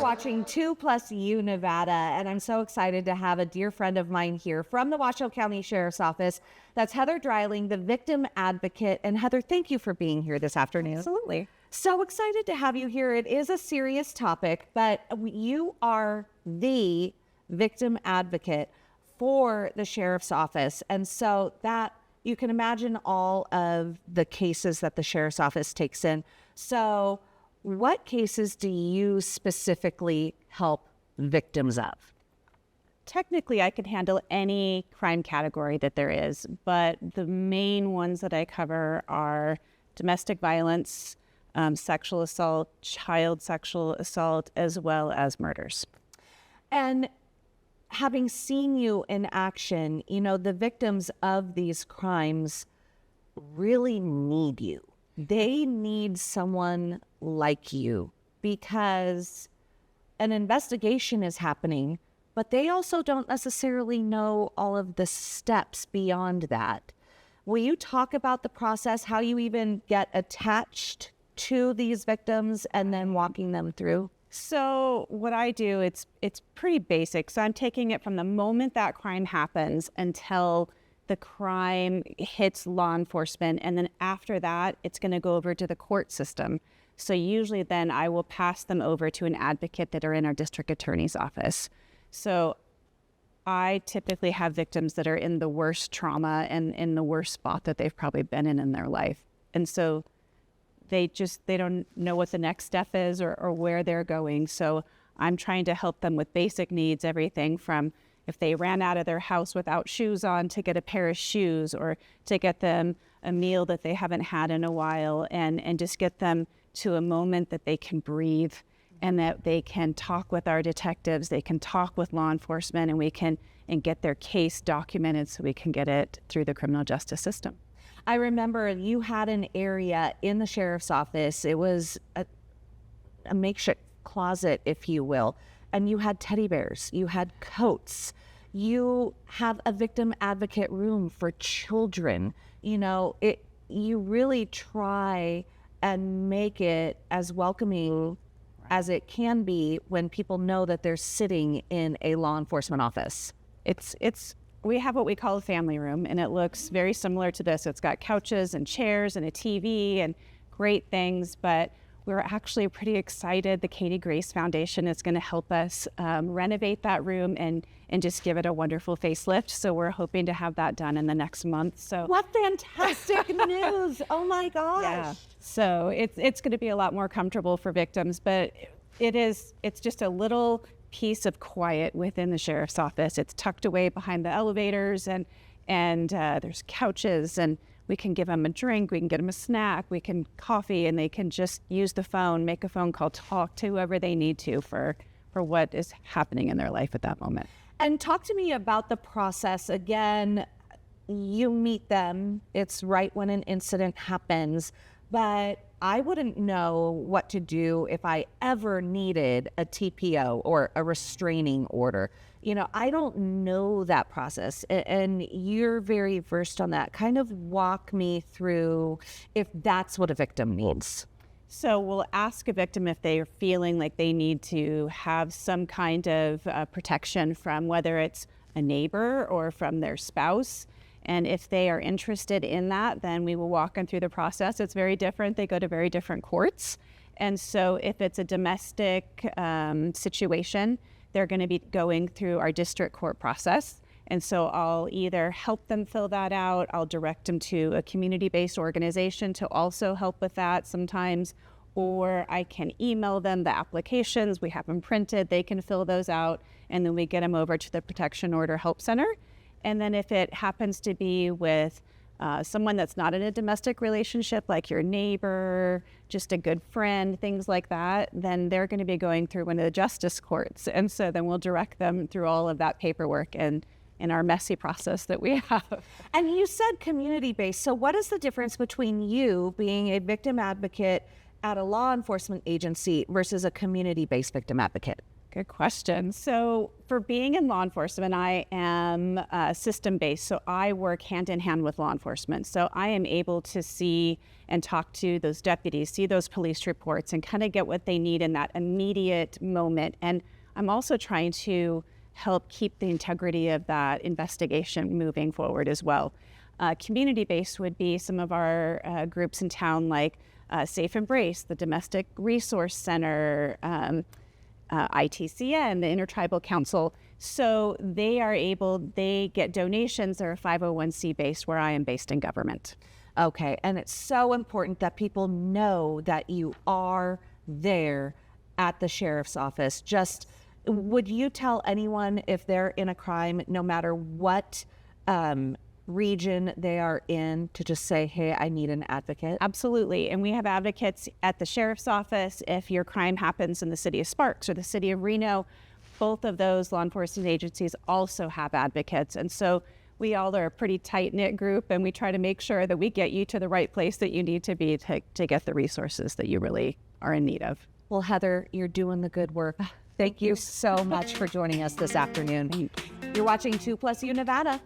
watching 2+U Nevada, and I'm so excited to have a dear friend of mine here from the Washoe County Sheriff's Office. That's Heather Dreiling, the victim advocate. And Heather, thank you for being here this afternoon. Absolutely. So excited to have you here. It is a serious topic, but you are the victim advocate for the Sheriff's Office. And so that you can imagine all of the cases that the Sheriff's Office takes in. So what cases do you specifically help victims of? Technically, I can handle any crime category that there is, but the main ones that I cover are domestic violence, sexual assault, child sexual assault, as well as murders. And having seen you in action, you know, the victims of these crimes really need you. They need someone like you because an investigation is happening, but they also don't necessarily know all of the steps beyond that. Will you talk about the process, how you even get attached to these victims and then walking them through? So what I do, it's pretty basic. So I'm taking it from the moment that crime happens until the crime hits law enforcement. And then after that, it's going to go over to the court system. So usually then I will pass them over to an advocate that are in our district attorney's office. So I typically have victims that are in the worst trauma and in the worst spot that they've probably been in their life. And so they don't know what the next step is or where they're going. So I'm trying to help them with basic needs, everything from if they ran out of their house without shoes on, to get a pair of shoes, or to get them a meal that they haven't had in a while, and just get them to a moment that they can breathe and that they can talk with our detectives, they can talk with law enforcement, and get their case documented so we can get it through the criminal justice system. I remember you had an area in the sheriff's office. It was a makeshift closet, if you will. And you had teddy bears, you had coats, you have a victim advocate room for children. You know, you really try and make it as welcoming as it can be when people know that they're sitting in a law enforcement office. We have what we call a family room, and it looks very similar to this. It's got couches and chairs and a TV and great things, but we're actually pretty excited. The Katie Grace Foundation is going to help us renovate that room and just give it a wonderful facelift. So we're hoping to have that done in the next month. So what fantastic news! Oh my gosh! Yeah. So it's going to be a lot more comfortable for victims, but it's just a little piece of quiet within the sheriff's office. It's tucked away behind the elevators, and there's couches, and we can give them a drink, we can get them a snack, we can coffee, and they can just use the phone, make a phone call, talk to whoever they need to for what is happening in their life at that moment. And talk to me about the process. Again, you meet them, it's right when an incident happens, but I wouldn't know what to do if I ever needed a TPO or a restraining order. You know, I don't know that process, and you're very versed on that. Kind of walk me through if that's what a victim needs. So we'll ask a victim if they are feeling like they need to have some kind of protection from whether it's a neighbor or from their spouse. And if they are interested in that, then we will walk them through the process. It's very different. They go to very different courts. And so if it's a domestic situation, they're going to be going through our district court process. And so I'll either help them fill that out, I'll direct them to a community-based organization to also help with that sometimes, or I can email them the applications, we have them printed, they can fill those out, and then we get them over to the Protection Order Help Center. And then if it happens to be with someone that's not in a domestic relationship, like your neighbor, just a good friend, things like that, then they're going to be going through one of the justice courts. And so then we'll direct them through all of that paperwork and in our messy process that we have. And you said community-based. So what is the difference between you being a victim advocate at a law enforcement agency versus a community-based victim advocate? Good question. So for being in law enforcement, I am system-based. So I work hand in hand with law enforcement. So I am able to see and talk to those deputies, see those police reports, and kind of get what they need in that immediate moment. And I'm also trying to help keep the integrity of that investigation moving forward as well. Community-based would be some of our groups in town, like Safe Embrace, the Domestic Resource Center, ITCN, the Intertribal Council. So they get donations. They're a 501c based, where I am based in government. Okay, and it's so important that people know that you are there at the sheriff's office. Just, would you tell anyone if they're in a crime, no matter what region they are in, to just say, hey, I need an advocate? Absolutely. And we have advocates at the sheriff's office. If your crime happens in the city of Sparks or the city of Reno, both of those law enforcement agencies also have advocates. And so we all are a pretty tight-knit group, and we try to make sure that we get you to the right place that you need to be to get the resources that you really are in need of. Well, Heather, you're doing the good work. Thank you so much for joining us this afternoon. You're watching 2+U Nevada.